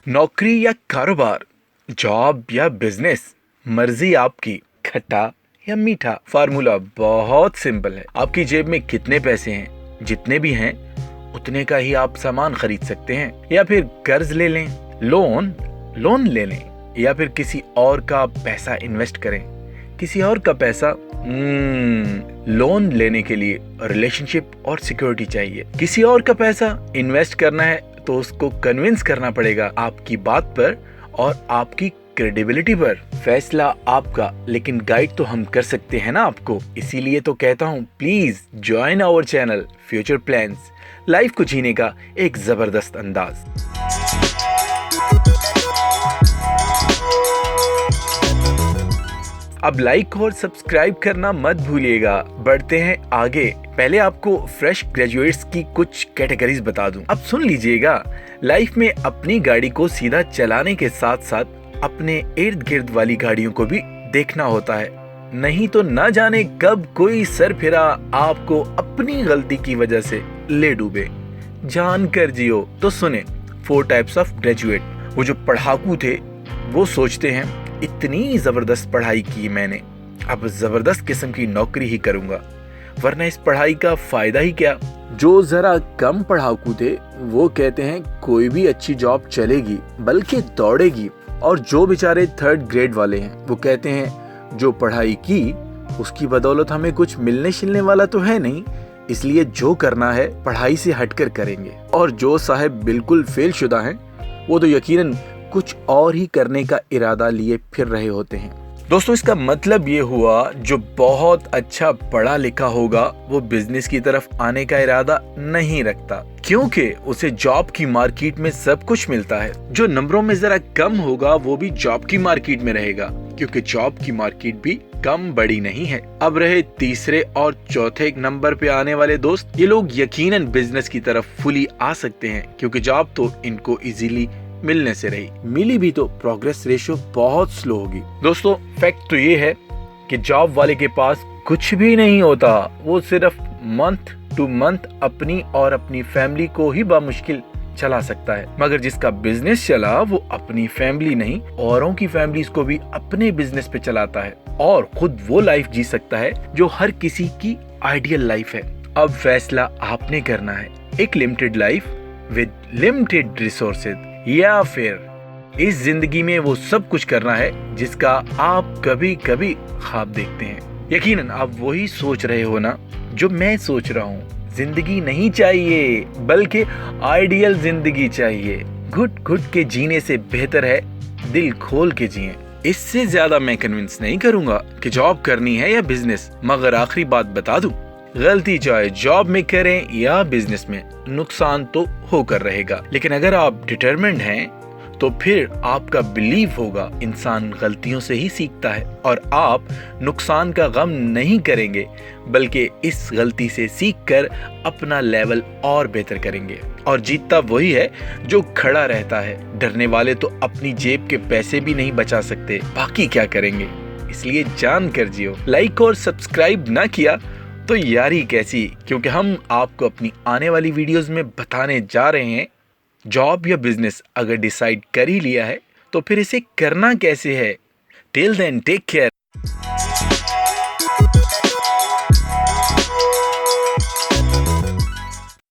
नौकरी या कारोबार, जॉब या बिजनेस, मर्जी आपकी। खट्टा या मीठा, फार्मूला बहुत सिंपल है। आपकी जेब में कितने पैसे हैं, जितने भी हैं उतने का ही आप सामान खरीद सकते हैं, या फिर कर्ज ले लें, लोन ले लें, या फिर किसी और का पैसा इन्वेस्ट करें। किसी और का पैसा, लोन लेने के लिए रिलेशनशिप और सिक्योरिटी चाहिए। किसी और का पैसा इन्वेस्ट करना है तो उसको कन्विंस करना पड़ेगा आपकी बात पर और आपकी क्रेडिबिलिटी पर। फैसला आपका, लेकिन गाइड तो हम कर सकते हैं ना आपको। इसीलिए तो कहता हूँ, please join our channel future plans, life को जीने का एक जबरदस्त अंदाज। अब लाइक और सब्सक्राइब करना मत भूलिएगा। बढ़ते हैं आगे। पहले आपको फ्रेश ग्रेजुएट्स की कुछ कैटेगरीज बता दूं। अब सुन लीजिएगा। लाइफ में अपनी गाड़ी को सीधा चलाने के साथ साथ अपने इर्द गिर्द वाली गाड़ियों को भी देखना होता है, नहीं तो न जाने कब कोई सरफिरा आपको अपनी गलती की वजह से ले डूबे। जान कर जियो। तो सुने, 4 टाइप्स ऑफ ग्रेजुएट। वो जो पढ़ाकू थे वो सोचते हैं इतनी जबरदस्त पढ़ाई की मैंने, अब जबरदस्त किस्म की नौकरी ही करूंगा, वरना इस पढ़ाई का फायदा ही क्या। जो जरा कम पढ़ाकू थे वो कहते हैं कोई भी अच्छी जॉब चलेगी, बल्कि दौड़ेगी। और जो बेचारे 3rd ग्रेड वाले हैं वो कहते हैं जो पढ़ाई की उसकी बदौलत हमें कुछ मिलने शिलने वाला तो है नहीं, इसलिए जो करना है पढ़ाई से हटकर करेंगे। और जो साहब बिल्कुल फेल शुदा हैं वो तो यकीनन कुछ और ही करने का इरादा लिए फिर रहे होते हैं। दोस्तों, इसका मतलब ये हुआ जो बहुत अच्छा पढ़ा लिखा होगा वो बिजनेस की तरफ आने का इरादा नहीं रखता, क्योंकि उसे जॉब की मार्केट में सब कुछ मिलता है। जो नंबरों में जरा कम होगा वो भी जॉब की मार्केट में रहेगा, क्योंकि जॉब की मार्केट भी कम बड़ी नहीं है। अब रहे तीसरे और चौथे नंबर पे आने वाले दोस्त, ये लोग यकीनन बिजनेस की तरफ फुली आ सकते हैं, क्योंकि जॉब तो इनको इजीली मिलने से रही, मिली भी तो प्रोग्रेस रेशियो बहुत स्लो होगी। दोस्तों, फैक्ट तो ये है कि जॉब वाले के पास कुछ भी नहीं होता, वो सिर्फ मंथ टू मंथ अपनी और अपनी फैमिली को ही बामुश्किल चला सकता है। मगर जिसका बिजनेस चला वो अपनी फैमिली नहीं, औरों की फैमिलीज को भी अपने बिजनेस पे चलाता है और खुद वो लाइफ जी सकता है जो हर किसी की आइडियल लाइफ है। अब फैसला आपने करना है, एक limited life with limited resources, या फिर इस जिंदगी में वो सब कुछ करना है जिसका आप कभी कभी ख्वाब देखते हैं। यकीनन आप वही सोच रहे हो ना जो मैं सोच रहा हूँ। जिंदगी नहीं चाहिए, बल्कि आइडियल जिंदगी चाहिए। घुट घुट के जीने से बेहतर है दिल खोल के जिए। इससे ज्यादा मैं कन्विंस नहीं करूंगा कि जॉब करनी है या बिजनेस। मगर आखिरी बात बता दूं, गलती चाहे जॉब में करें या बिजनेस में, नुकसान तो होकर रहेगा। लेकिन अगर आप डिटरमिन्ड हैं तो फिर आपका बिलीव होगा इंसान गलतियों से ही सीखता है, और आप नुकसान का गम नहीं करेंगे बल्कि इस गलती से सीखकर अपना लेवल और बेहतर करेंगे। और जीतता वही है जो खड़ा रहता है। डरने वाले तो अपनी जेब के पैसे भी नहीं बचा सकते, बाकी क्या करेंगे। इसलिए जान कर जियो। लाइक और सब्सक्राइब ना किया तो यारी कैसी, क्योंकि हम आपको अपनी आने वाली वीडियोस में बताने जा रहे हैं जॉब या बिजनेस अगर डिसाइड कर ही लिया है तो फिर इसे करना कैसे है। Till then take care.